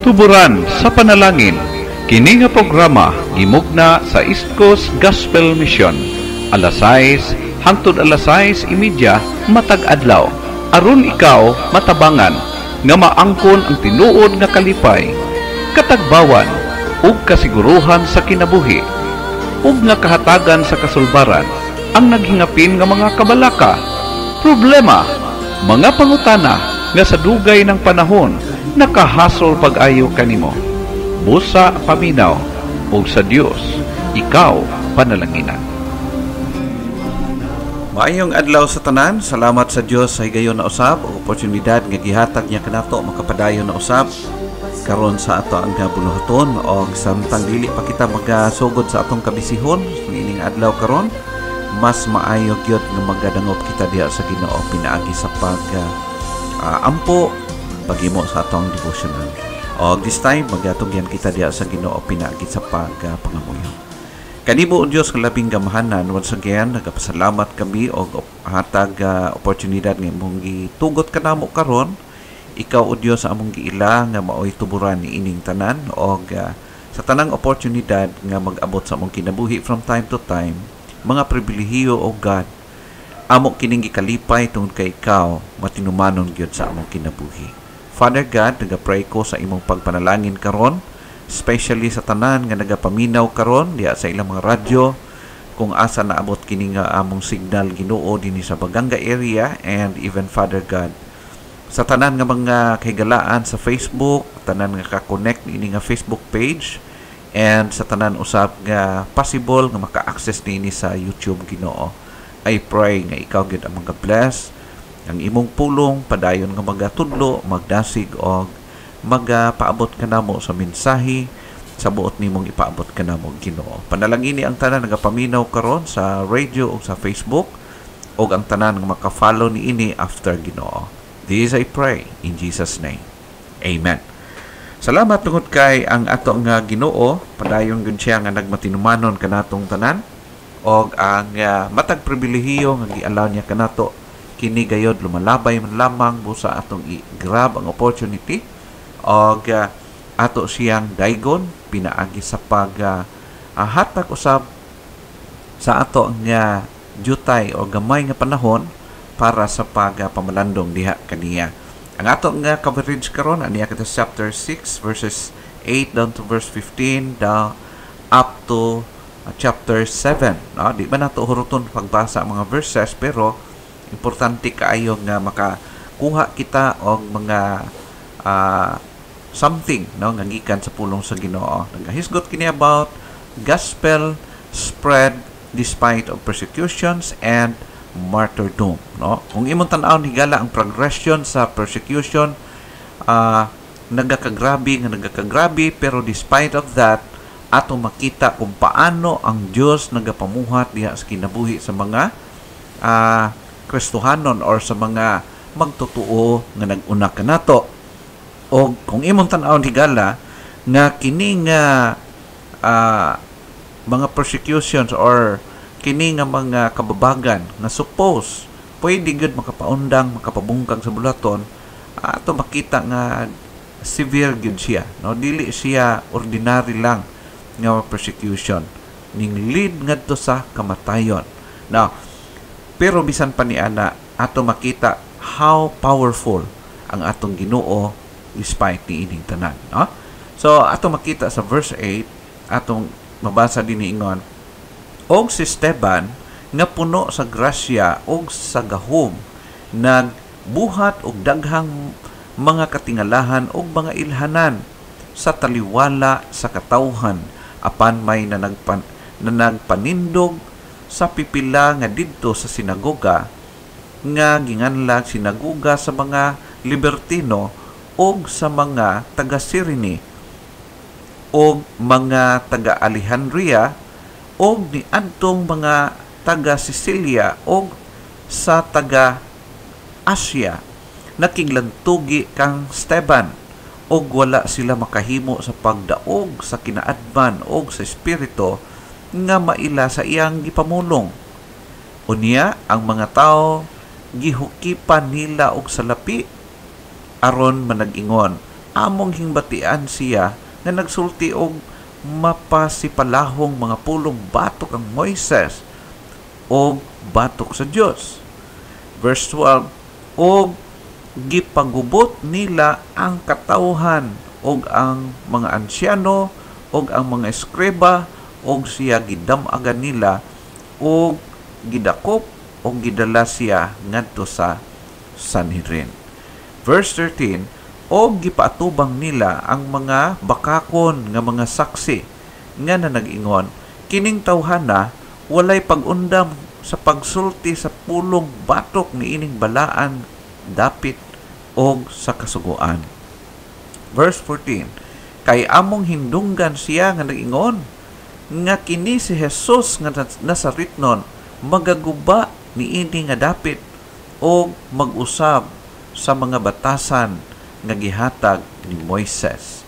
Tuburan sa panalangin. Kini nga programa gimugna sa East Coast Gospel Mission. Alas 6 hangtod alas 6:30 matag adlaw. Aron ikaw matabangan nga maangkon ang tinuod nga kalipay, katagbawan ug kasiguruhan sa kinabuhi, ug nga kahatagan sa kasulbaran ang naghingapin nga mga kabalaka, problema, mga pangutana nga sa dugay ng panahon nakahasol pag-ayo kanimo. Busa paminaw ug sa Dios ikaw panalanginan. Maayong adlaw sa tanan. Salamat sa Dios sa higayon na usab o oportunidad nga gihatag niya kanato makapadayon na usab karon sa ato ang buluhaton o samtang dili pa kita magasugod sa atong kabisihon ining adlaw karon, mas maayo gyud nga magadangop kita diha sa Ginoo pinaagi sa ampo paghimo sa atong devotional. O this time magatugyan kita diha sa Ginoo pinaagi sa pangamuyo. Kanimo o Dios kalabing gamahanan, once again nagapasalamat kami og hatag oportunidad nga imong gitugot kanamo karon. Ikaw o Dios among giila nga maoy tuburan ni ining tanan og sa tanang oportunidad nga mag-abot sa among kinabuhi from time to time, mga pribilehiyo o God amo kining gikalipay tungod kay ikaw matinumanon gyud sa among kinabuhi. Father God, nagapray ko sa imong pagpanalangin karon, especially sa tanan nga nagapaminaw karon diha sa ilang mga radyo kung asa naabot kini nga among signal Ginoo dinhi sa Baganga area, and even Father God sa tanan nga mga kahigalaan sa Facebook, tanan nga ka-connect ini nga Facebook page, and sa tanan usab nga possible nga maka-access nini sa YouTube Ginoo. I pray nga ikaw gid ang mga-bless ang imong pulong padayon nga magatudlo, magdasig og magapaabot kanamo sa mensahe sa buot nimong ipaabot kanamo Ginoo. Panalangini ang tanan nagapaminaw karon sa radio o sa Facebook og ang tanan nga maka-follow niini after Ginoo. This I pray in Jesus name. Amen. Salamat tungod kay ang ato nga Ginoo padayon gyud siya nga nagmatinumanon kanatong tanan og ang matag pribilehiyo nga gialaw niya kanato kini gayod lumalabay man lamang busa atong i-grab ang opportunity og ato siyang daygon pinaagi sa hatag usab sa ato nga jutay o gamay nga panahon para sa pamalandong diha kaniya. Ang ato nga coverage karon aniya kita chapter 6 verses 8 down to verse 15 down up to chapter 7. No? Di ba nato huruton pagbasa ang mga verses, pero importante kaayo nga makakuha kita og mga something no nga gikan sa pulong sa Ginoo. Nagahisgot kini about gospel spread despite of persecutions and martyrdom, no? Kung imong tan-aw higala ang progression sa persecution, nagakagrabe, pero despite of that ato makita kung paano ang Dios nagapamuhat diha sa kinabuhi sa mga Kristohanon or sa mga magtotoo nga nag-una kanato. O kung imong tan-aw higala nga kini nga mga persecutions or kini nga mga kababagan nga suppose pwede gud makapaundang makapabungkag sa bulaton, ato makita nga severe gud siya, no? Dili siya ordinary lang nga persecution ning lead ngadto sa kamatayon. Now pero bisan pa ni ana ato makita how powerful ang atong Ginoo despite ni ining tanan, no? So ato makita sa verse 8 atong mabasa din ingon, og si Esteban nga puno sa grasya og sa gahom nagbuhat og daghang mga katingalahan og mga ilhanan sa taliwala sa katawhan apan may nagpanindog sa pipila nga didto sa sinagoga nga ginganlag sinagoga sa mga libertino og sa mga taga-Cyrene og mga taga-Alejandria og ni adtong mga taga-Sicilia og sa taga-Asya nakiglantugi kang Esteban og wala sila makahimo sa pagdaog sa kinaadman og sa espiritu nga maila sa iyang gipamulong. Unya ang mga tao gihukipan nila og salapi aron manag-ingon, among hingbatian siya nga nagsulti og mapasipalahong mga pulong batok ang Moises o batok sa Dios. Verse 12, og gipagubot nila ang katawhan og ang mga ansyano og ang mga eskreba og siya gidam-agan nila og gidakop og gidala siya ngadto sa Sanhedrin. Verse 13, og gipaatubang nila ang mga bakakon nga mga saksi nga na nag-ingon, kining tawhana walay pag-undam sa pagsulti sa pulong batok ni ining balaan dapit og sa kasuguan. Verse 14, kay among hindunggan siya nga nag-ingon nga kini si Jesus nga Nazaretnon magaguba ni ini nga dapit o mag-usab sa mga batasan nga gihatag ni Moises.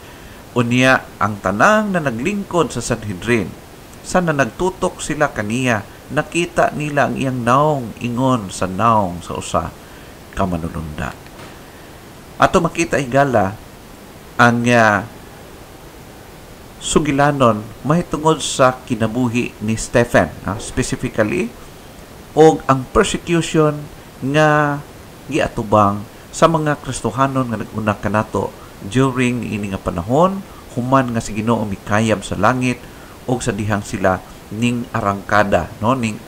Unya ang tanang na naglingkod sa Sanhedrin, sa na nagtutok sila kaniya, nakita nila ang iyang naong ingon sa naong sa usa ka manununda. Ato makita higala ang sugilanon mahitungod sa kinabuhi ni Stephen, specifically og ang persecution nga giatubang sa mga Kristohanon nga nag-una kanato during ini nga panahon human nga si Ginoo mikayab sa langit og sa dihang sila ning arangkada, no, ning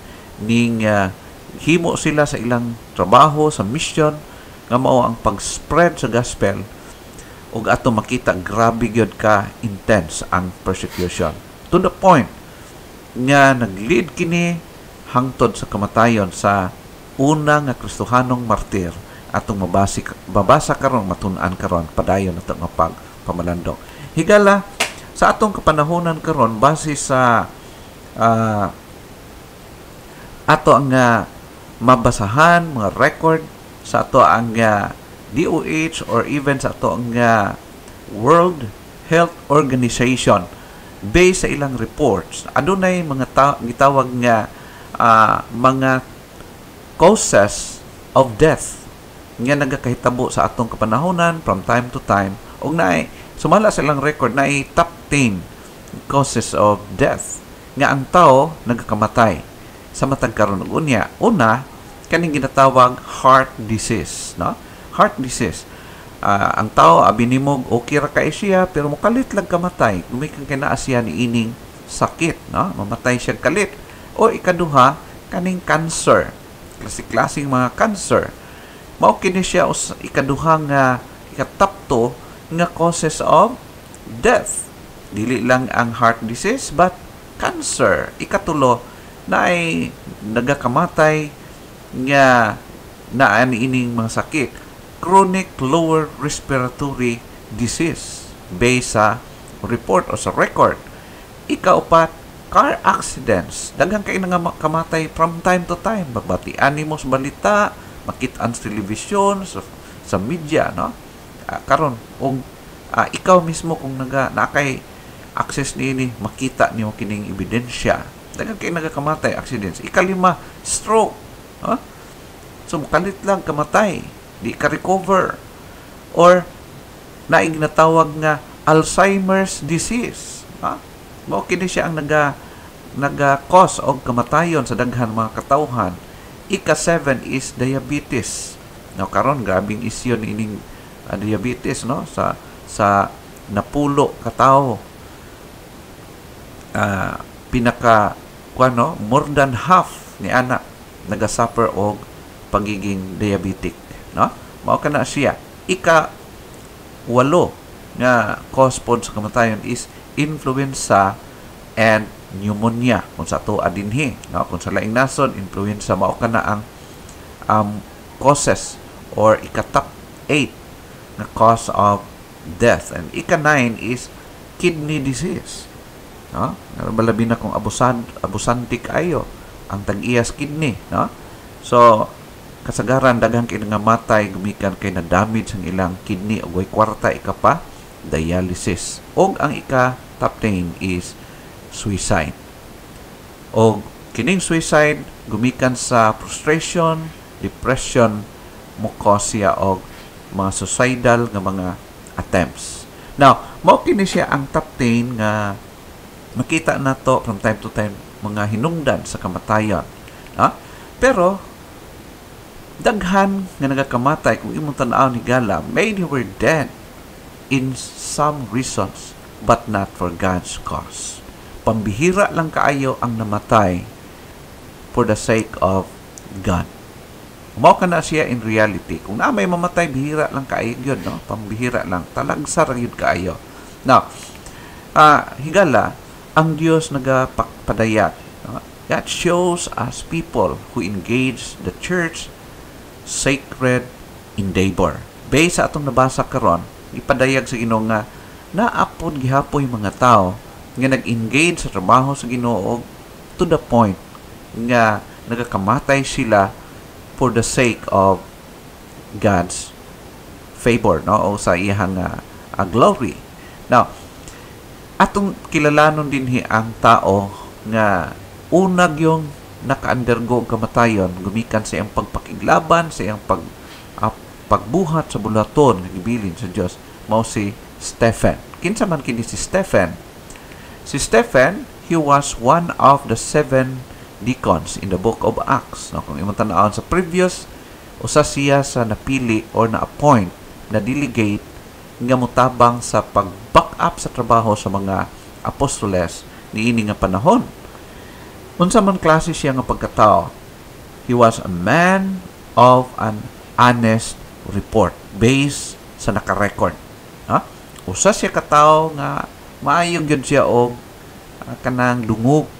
himo sila sa ilang trabaho sa mission nga mao ang pag-spread sa gospel. Og ato makita grabe gyud ka intense ang persecution to the point nga nag-lead kini hangtod sa kamatayon sa una nga Kristohanong martir atong mabasa karon matun-an karon padayon nato nga pagpamalandong. Higala sa atong kapanahonan karon base sa ato ang mabasahan mga record sa ato ang DOH or even sa ato ang World Health Organization, based sa ilang reports, adunay mga gitawag nga mga causes of death nga nagakahitabo sa atong kapanahonan from time to time, og naay sumala sa ilang record naay top 10 causes of death nga ang tao nagakamatay sa matag karon og unya. Una, kaning ginatawag heart disease, no? Heart disease. Ang tao abinimog okay ra kay siya pero mokalit lang kamatay. Gumikan kay naa siya ni ining sakit, no? Mamatay siya kalit. O ikaduha, kaning cancer. Klase-klaseng mga cancer. Mao kini siya ikaduha nga ikatapto nga causes of death. Dili lang ang heart disease but cancer. Ikatulo na ay nagakamatay nga naa ni ining mga sakit. Chronic lower respiratory disease based sa report o sa record. Ikaupat, car accidents. Daghang kay nga kamatay from time to time. Bagbatian nimo sa balita, makitaan sa television, sa media, no? Karon og ikaw mismo kung nakay access niini, makita nimo kining ebidensya. Daghang kay nagakamatay accidents. Ikalima, stroke, no? So mukalit lang kamatay, di ka recover, or naing ginatawag nga Alzheimer's disease, ha? Mao kini siya ang naga-cause og kamatayon sa daghan mga katawhan. Ika-7 is diabetes. Now karon grabing isyu ni ining diabetes, no, sa napulo ka tawo. Pinaka kuano, more than half ni anak naga-suffer og pagiging diabetic, no? Mao kana siya. Ika-8 nga cause pod sa kamatayon is influenza and pneumonia. Kung sa to adinhi, no? Kung sa laing nasod, influenza, mao kana ang causes or ika-top 8 na cause of death. And ika-9 is kidney disease, no? Balabi na kung abusantik ayo ang tag-iyas kidney, no? So kasagaran daghan kay nga matay gumikan kay na damage ang ilang kidney og way kwarta ikapa dialysis. Og ang ika-top 10 is suicide. Og kining suicide gumikan sa frustration, depression, mo cause siya og mga suicidal nga mga attempts. Now, mao kini siya ang top 10 nga makita nato from time to time mga hinungdan sa kamatayon. Ha? Pero daghan nga nagakamatay kung imong tan-aw ni Gala, maybe were dead in some reasons but not for God's cause. Pambihira lang kaayo ang namatay for the sake of God. Mao kana siya in reality. Kung na may mamatay, bihira lang kaayo yun, no? Pambihira lang. Talagsar yun kaayo. Now, higala, ang Diyos nagapadayat. No? That shows us people who engage the church sacred endeavor. Based sa atong nabasa karon, ipadayag sa Ginoo nga naapod gihapoy mga tao nga nag-engage sa trabaho sa Ginoo to the point nga nagakamatay sila for the sake of God's favor, no, o sa iyang glory. Now, atong kilalanon dinhi ang tao nga unag yung naka-undergo kamatayon gumikan sa iyang pagpakiglaban, sa iyang pagbuhat sa bulaton nga gibilin sa Dios, mao si Stephen. Kinsa man kini si Stephen? Si Stephen, he was one of the 7 deacons in the book of Acts. No, kung imong tan-awon sa previous, usa siya sa napili or na-appoint, na delegate nga mutabang sa pag-back up sa trabaho sa mga apostoles niini nga panahon. Unsa man klase siya nga pagkatao? He was a man of an honest report based sa naka-record. Ha? Usa siya katao nga maayong gyud siya og kanang dungog.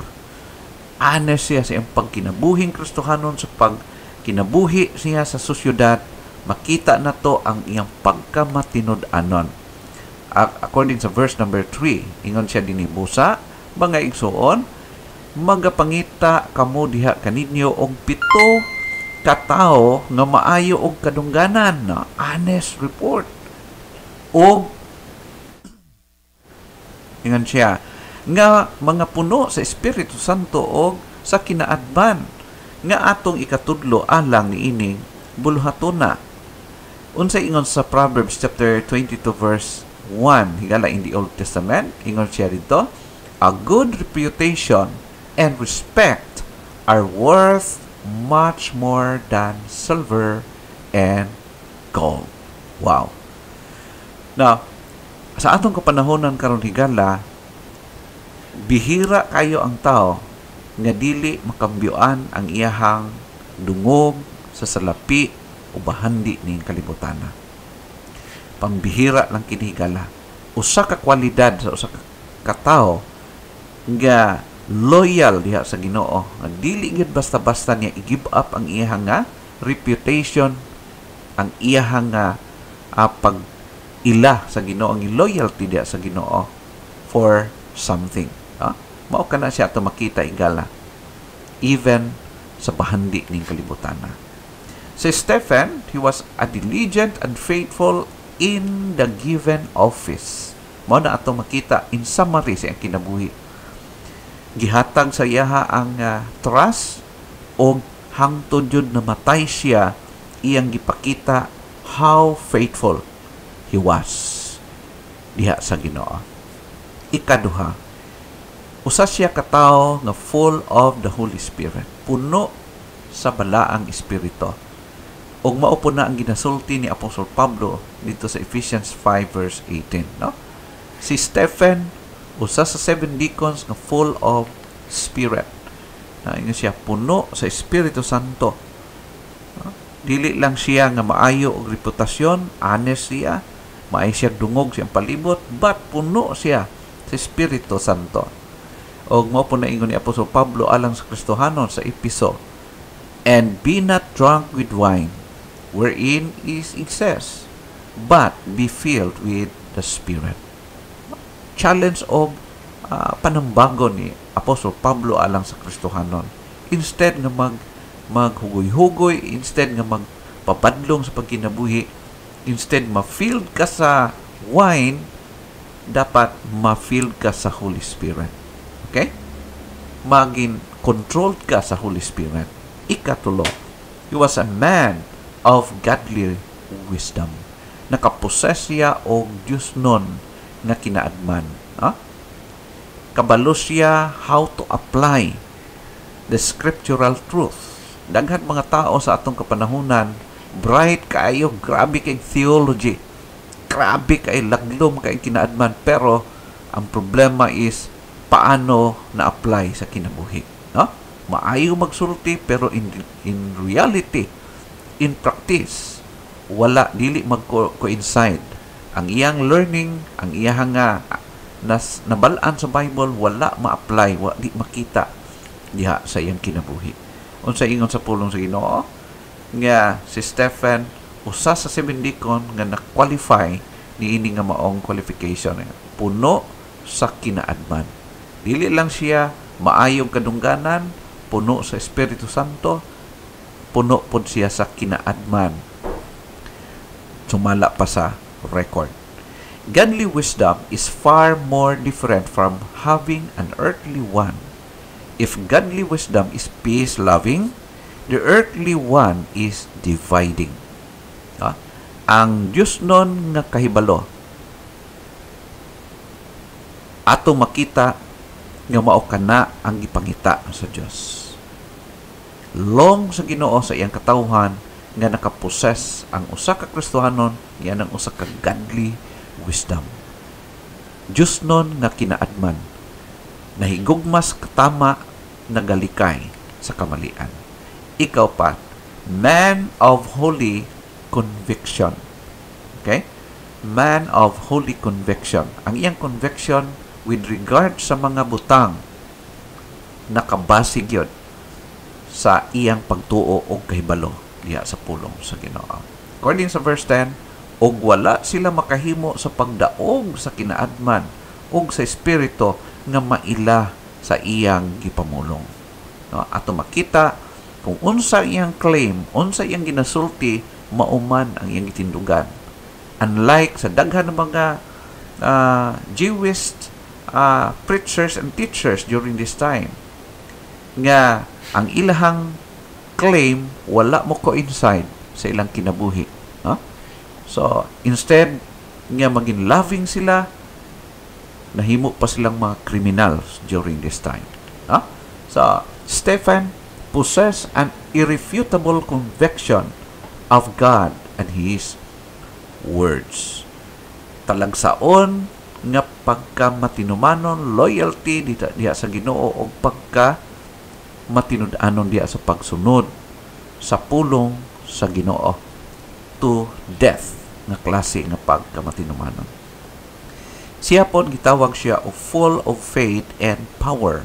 Honest siya sa iyang pagkinabuhing Kristohanon, sa pagkinabuhi siya sa sosyudad. Makita na to ang iyang pagkamatinud-anon. According sa verse number 3, ingon siya dinibusa, mga igsuon, magapangita kamo diha kaninyo og 7 katao nga maayo og kadungganan, na honest report. Og ingon siya nga mga puno sa Espiritu Santo o sa kinaadban nga atong ikatudlo alang niining buluhatuna. Unsay ingon sa Proverbs chapter 22 verse 1, higala in the Old Testament, ingon siya dito, a good reputation and respect are worth much more than silver and gold. Wow. Now, sa atong kapanahonan karon higala, bihira kayo ang tao nga dili makambyoan ang iyahang dungog sa salapi o bahandi ning kalibutana. Pambihira lang kini higala. Usa ka kwalidad sa usa ka tao nga loyal diha sa Ginoo, nga dili gid basta-basta niya i-give up ang iyahang reputation, ang iyahang pag-ila sa Ginoo, ang loyalty diha sa Ginoo for something. Mao kana siya ato makita igala even sa bahandi ning kalibutana. Si Stephen, he was a diligent and faithful in the given office. Mao na ato makita in summary sa iyang kinabuhi. Gihatag sa iyaha ang trust o hangtod yun na matay siya, iyang gipakita how faithful he was diha sa Ginoo. Ikaduha, usa siya katao nga full of the Holy Spirit, puno sa balaang espiritu. Og mao po na ang ginasulti ni Apostol Pablo dito sa Ephesians 5 verse 18, no? Si Stephen, usa sa 7 deacons nga full of spirit. Ingon siya puno sa Espiritu Santo. No? Dili lang siya nga maayo og reputasyon, honest siya, maay siya dungog siyang palibot, but puno siya sa Espiritu Santo. Og mao po na ingon ni Apostol Pablo alang sa Kristohanon sa Episo, and be not drunk with wine, wherein is excess, but be filled with the Spirit. Challenge of panambago ni Apostol Pablo alang sa Kristohanon. Instead nga maghugoy-hugoy, instead nga magpapadlong sa pagkinabuhi, instead ma-filled ka sa wine, dapat ma-filled ka sa Holy Spirit. Okay? Maging controlled ka sa Holy Spirit. Ikatulo, he was a man of godly wisdom. Nakaposes siya og Diyos nun nga kinaadman. Kabalo siya how to apply the scriptural truth. Daghan mga tao sa atong kapanahunan, bright kaayo, grabe kay theology, grabe kay laglom kay kinaadman, pero ang problema is paano na-apply sa kinabuhi. Maayo magsulti, pero in reality, in practice, wala, dili mag-coincide. Ang iyang learning, ang iyang nabalaan sa Bible, wala ma-apply, wala di makita diha sa iyang kinabuhi. Unsa ingon sa pulong sa Ginoo nga si Stephen usa sa 7 deacon nga na-qualify niini nga maong qualification, puno sa kinaadman. Dili lang siya maayong kadungganan, puno sa Espiritu Santo, puno pod siya sa kinaadman. Sumala pa sa record. Godly wisdom is far more different from having an earthly one. If godly wisdom is peace-loving, the earthly one is dividing. Ang Diyos nun nga kahibalo, ato makita nga mao kana ang ipangita sa Diyos. Long sa Ginoo sa iyang katawhan nga nakaposes ang usa ka Kristohanon, yan ang usa ka godly wisdom. Diyos nun nga kinaadman, nahigugmas katama nagalikay sa kamalian. Ikaw pa, man of holy conviction. Okay? Man of holy conviction. Ang iyang conviction with regard sa mga butang nakabasig yun sa iyang pagtuo o kahibalo diha sa pulong sa Ginoo. According sa verse 10, og wala sila makahimo sa pagdaog sa kinaadman og sa espiritu nga maila sa iyang gipamulong. Ato makita kung unsa iyang claim, unsa iyang ginasulti, mauman ang iyang itindugan. Unlike sa daghan ng mga Jewish preachers and teachers during this time, nga ang ilahang claim wala mo coincide sa ilang kinabuhi. So, instead nga maging loving sila, nahimo pa silang mga criminals during this time. So, Stephen possessed an irrefutable conviction of God and His words. Talagsaon nga pagka-matinumanon, loyalty diha sa Ginoo o pagka-matinud-anon diha sa pagsunod sa pulong sa Ginoo to death nga klase nga pagka-matinumanon. Siya pod gitawag siya o full of faith and power.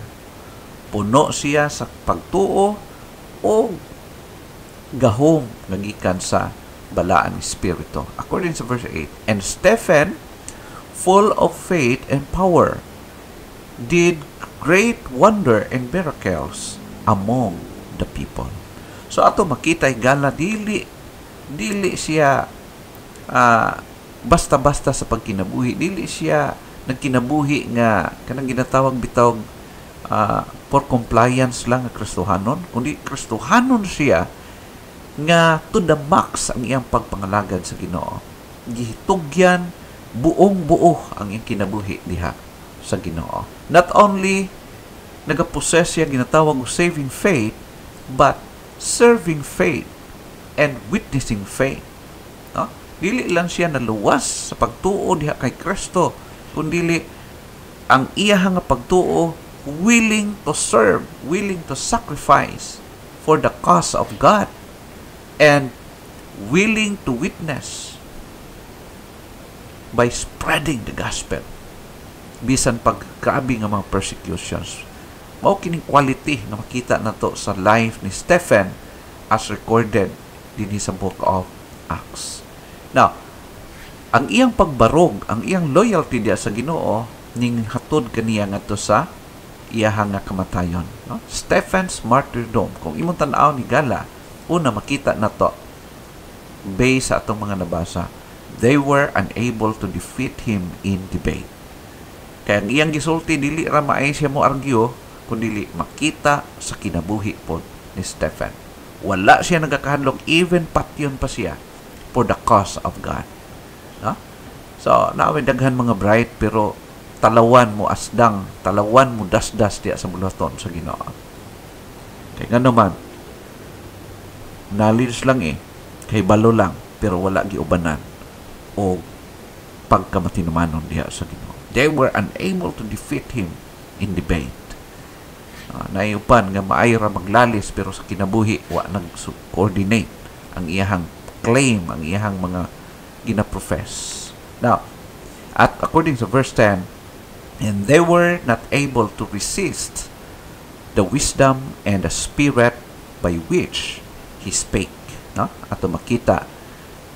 Puno siya sa pagtuo o gahom nga gikan sa balaan espiritu. According to verse 8, and Stephen, full of faith and power, did great wonder and miracles among the people. So ato makita gala dili siya basta-basta sa pagkinabuhi. Dili siya nagkinabuhi nga kanang ginatawag bitawg for compliance lang nga Kristohanon, kundi Kristohanon siya nga to the max ang iyang pagpangalagad sa Ginoo. Gihitugyan buong-buo ang iyang kinabuhi diha sa Ginoo. Not only nagapossess siya ginatawag og saving faith, but serving faith and witnessing faith. Dili lang siya naluwas sa pagtuo diha kay Kristo, kundi ang iyang nga pagtuo willing to serve, willing to sacrifice for the cause of God, and willing to witness by spreading the gospel bisan paggrabe nga mga persecutions. Mao kining quality na makita nato sa life ni Stephen as recorded dinhi sa book of Acts. Now, ang iyang pagbarog, ang iyang loyalty diya sa Ginoo ning hatod kaniya ngadto sa iyahang nga kamatayon. Stephen's martyrdom, kung imong tan-aw ni gala, una makita nato based sa atong mga nabasa, they were unable to defeat him in debate. Kaya ang iyang gisulti dili ra maay siya mo argue, kundi makita sa kinabuhi pod ni Stephen. Wala siya nagakahadlok, even patyon pa siya for the cause of God. So naaway daghan mga bright pero talawan mo asdang, talawan mo dasdas diya sa buluhaton sa Ginoo. Kay ngano man knowledge lang kay balo lang pero wala giubanan o pagkamatinumanon diha sa Ginoo. They were unable to defeat him in debate. Naiupan nga maayra maglalis pero sa kinabuhi wa nag-coordinate ang iyahang claim, ang iyahang mga ginaprofess. Now, according to verse 10, and they were not able to resist the wisdom and the spirit by which he spake. No? Ato makita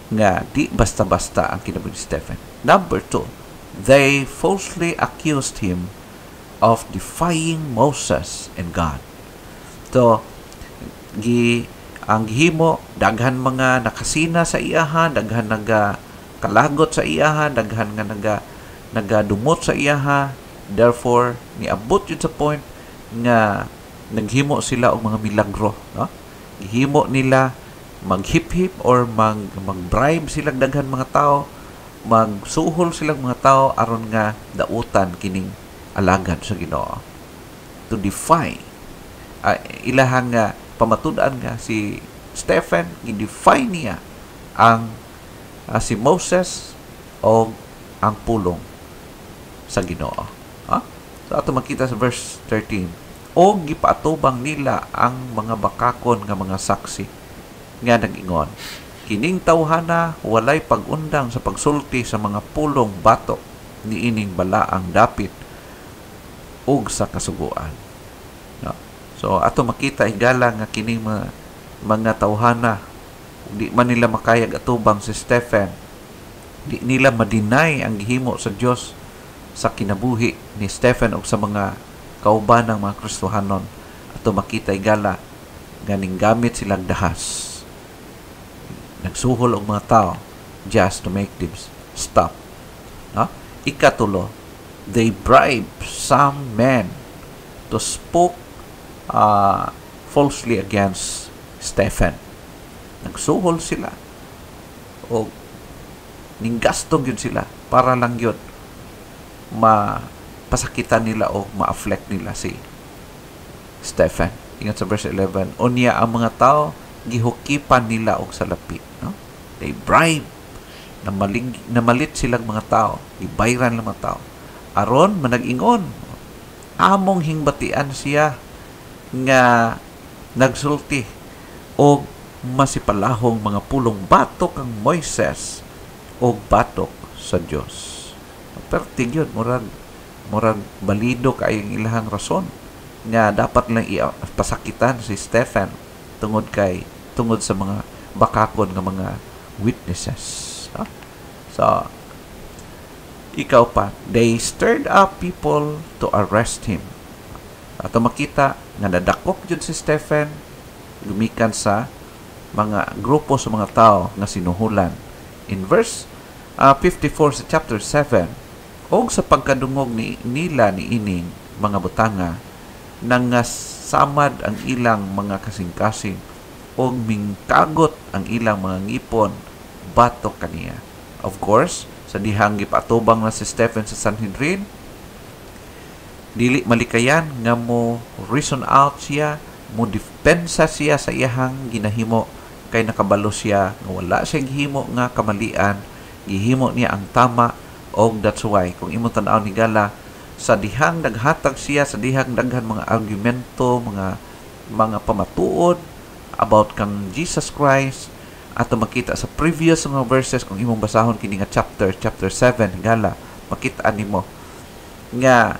nga di basta-basta ang kinabuhi ni Stephen. Number 2, they falsely accused him of defying Moses and God. So, ang gihimo, daghan mga nakasina sa iyaha, daghan kalagot sa iyaha, daghan nga nagadumot sa iyaha. Therefore, niabot yun sa point nga naghimo sila og mga milagro. No? Gihimo nila maghip-hip or mag-bribe silang daghan mga tao, magsuhol silang mga tao aron nga dautan kining alagad sa Ginoo, to defy ilahang pamatud-an nga si Stephen, i-defy niya ang si Moses o ang pulong sa Ginoo. So ato makita sa verse 13, o gipaatubang nila ang mga bakakon nga mga saksi nga nag-ingon, kining tawhana walay pag-undang sa pagsulti sa mga pulong batok niining balaang dapit ug sa kasuguan. No? So ato makita higala nga kining mga tawhana, di man nila makayag atubang si Stephen, di nila madinay ang gihimo sa Dios sa kinabuhi ni Stephen ug sa mga kauban ng mga Kristohanon. Ato makita higala ganing gamit silang dahas, nagsuhol og mga tao just to make them stop. No? Ikatulo, they bribed some men to spoke falsely against Stephen. Nagsuhol sila o ninggastong yun sila para lang yun mapasakitan nila o ma-afflict nila si Stephen. Ingat sa verse 11, unya ang mga tao gihukipan nila og salapi. No? They bribe, namalit silang mga tao, gibayran lang mga tao aron manag-ingon among hingbatian siya nga nagsulti og masipalahong mga pulong batok ang Moises og batok sa Dios. Pero tigyon murag balido kay ang ilahang rason nga dapat lang ipasakitan si Stephen tungod sa mga bakakon nga mga witnesses. So ikaw pa, they stirred up people to arrest him. Ato makita nga nadakop jud si Stephen gumikan sa mga grupo sa mga tao nga sinuhulan. In verse 54 sa chapter 7, og sa pagkadungog nila ni ining mga butanga nangasamad ang ilang mga kasing-kasing og mingkagot ang ilang mga ngipon batok kaniya. Of course, sa dihang gipatubang na si Stephen sa Sanhedrin, dili malikayan nga mo reason out siya, mo depensa siya sa iyahang ginahimo kay nakabalo siya nga wala siya gihimo nga kamalian, gihimo niya ang tama. Og that's why kung imong tan-aw ni gala sa dihang naghatag siya sa dihang daghan mga argumento, mga pamatuod about kang Jesus Christ, ato makita sa previous mga verses kung imong basahon kini nga chapter 7 gala, makita nimo nga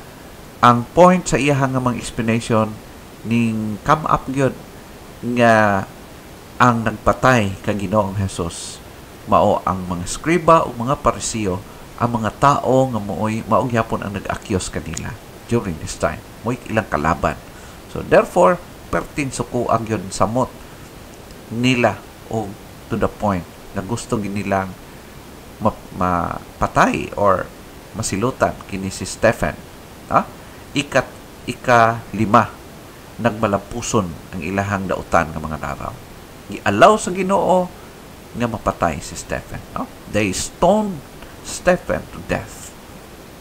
ang point sa iyahang nga mga explanation ning come up gyud nga ang nagpatay kang Ginoong Hesus mao ang mga skriba o mga parisiyo, ang mga tao nga maong yapon ang nag-accuse kanila during this time, mo'y ilang kalaban. So therefore pertin sukuan gyud samot nila o to the point na gusto nilang mapatay or masilutan kini si Stephen. Ika-5, nagmalampuson ang ilahang dautan ng mga naraw. Gialaw sa Ginoo nga mapatay si Stephen. They stoned Stephen to death.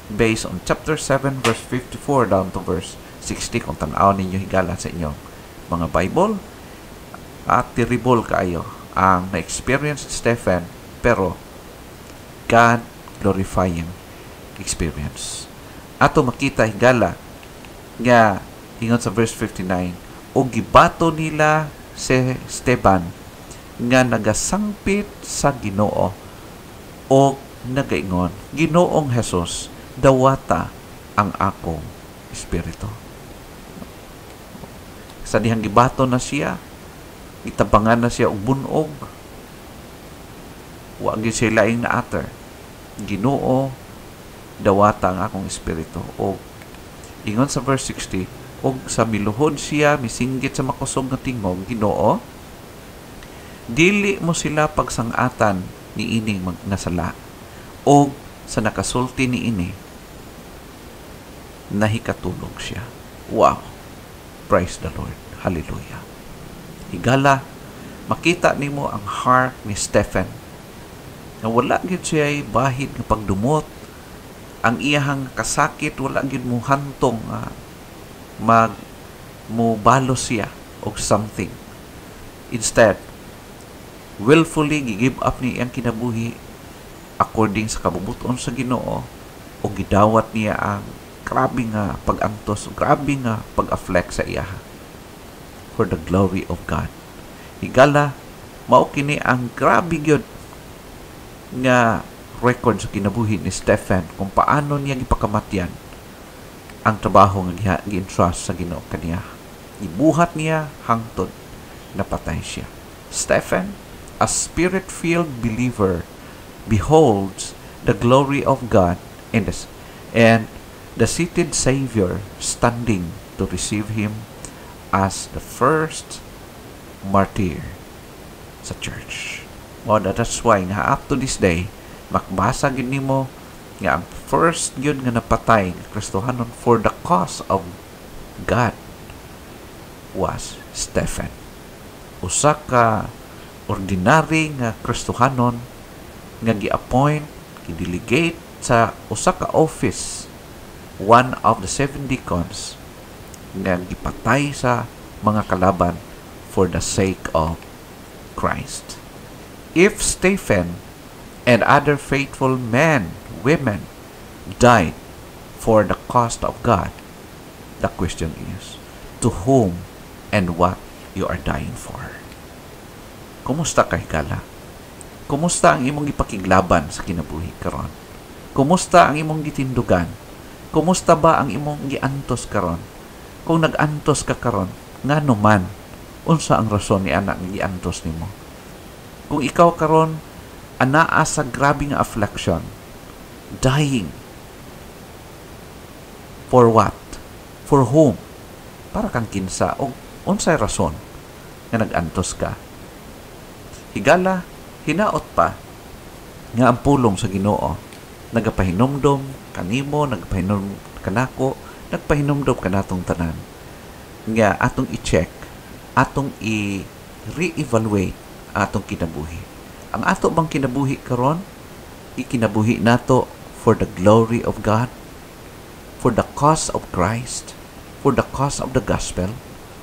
Based on chapter 7 verse 54 down to verse 60 kung tanaw ninyo higala sa inyong mga Bible. At terrible kayo ang na-experience ni Stephen, pero God glorifying experience. Ato makita higala nga ingon sa verse 59, o gibato nila si Esteban nga nagasangpit sa Ginoo o nagaingon, Ginoong Jesus, dawata ang akong espiritu. Sa dihang gibato na siya, itabangan na siya og bunog, wa gyud siya laing na ater. Ginoo, dawata ang akong espiritu. O ingon sa verse 60, og sa miluhod siya misinggit sa makusog nga tingog, Ginoo, dili mo sila pagsangatan ni ining nasala, og sa nakasulti ni ini nahikatulog siya. Wow! Praise the Lord. Hallelujah. Higala, makita nimo ang heart ni Stephen na wala gyud siya bahid nga pagdumot. Ang iyahang kasakit wala gyud mo hantong balos siya og something. Instead, willfully gi-give up ni ang kinabuhi according sa kabubuton sa Ginoo, o gidawat niya ang grabe nga pag-antos, grabe nga pag-afflict sa iya for the glory of God. Higala, mao kini ang grabe gyud nga record sa kinabuhi ni Stephen kung paano niya gipakamatyan ang trabaho nga gi-entrust sa Ginoo kaniya. Ibuhat niya hangtod napatay siya. Stephen, a spirit-filled believer, beholds the glory of God and the seated Savior standing to receive him as the first martyr sa church. That's why nga up to this day, makbasa gid nimo nga ang first yun nga napatay nga Kristohanon for the cause of God was Stephen. Usa ka ordinary nga Kristohanon nga gi-appoint, gi-delegate sa usa ka office, one of the 7 deacons nga gipatay sa mga kalaban for the sake of Christ. If Stephen and other faithful men, women died for the cause of God, the question is, to whom and what you are dying for? Kumusta ka higala? Kumusta ang imong ipakiglaban sa kinabuhi karon? Kumusta ang imong gitindugan? Kumusta ba ang imong giantos karon? Kung nag-antos ka karon, ngano man, unsa ang rason ni anak nga giantos nimo? Kung ikaw karon anaa sa grabe nga affliction, dying, for what? For whom? Para kang kinsa o unsay rason nga nag-antos ka? Higala, hinaot pa nga ang pulong sa Ginoo nagapahinomdom kanimo, nagapahinom kanako, nagpahinomdom kanatong tanan nga atong i-check, atong i-re-evaluate atong kinabuhi. Ang ato bang kinabuhi karon, ikinabuhi nato for the glory of God, for the cause of Christ, for the cause of the gospel?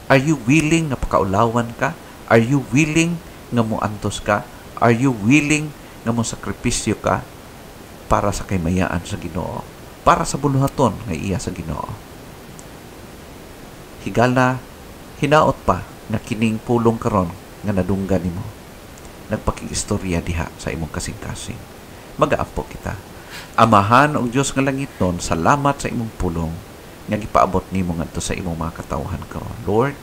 Are you willing na pakaulawan ka? Are you willing nga moantos ka? Are you willing nga mo sakripisyo ka para sa kaymayaan sa Ginoo, para sa buluhaton nga iya sa Ginoo? Higala, hinaot pa na kining pulong karon nga nadunggan nimo, nagpakigistorya diha sa imong kasing-kasing. Mag-aapo kita. Amahan og Dios nga langitnon, salamat sa imong pulong nga gipaabot nimo ngadto sa imong mga katawhan karon. Lord,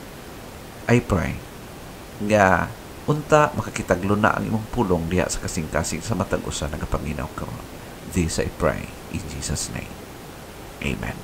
I pray nga unta makakitaglo na ang imong pulong diha sa kasing-kasing sa matag usa nagapaminaw karon. This I pray in Jesus' name. Amen.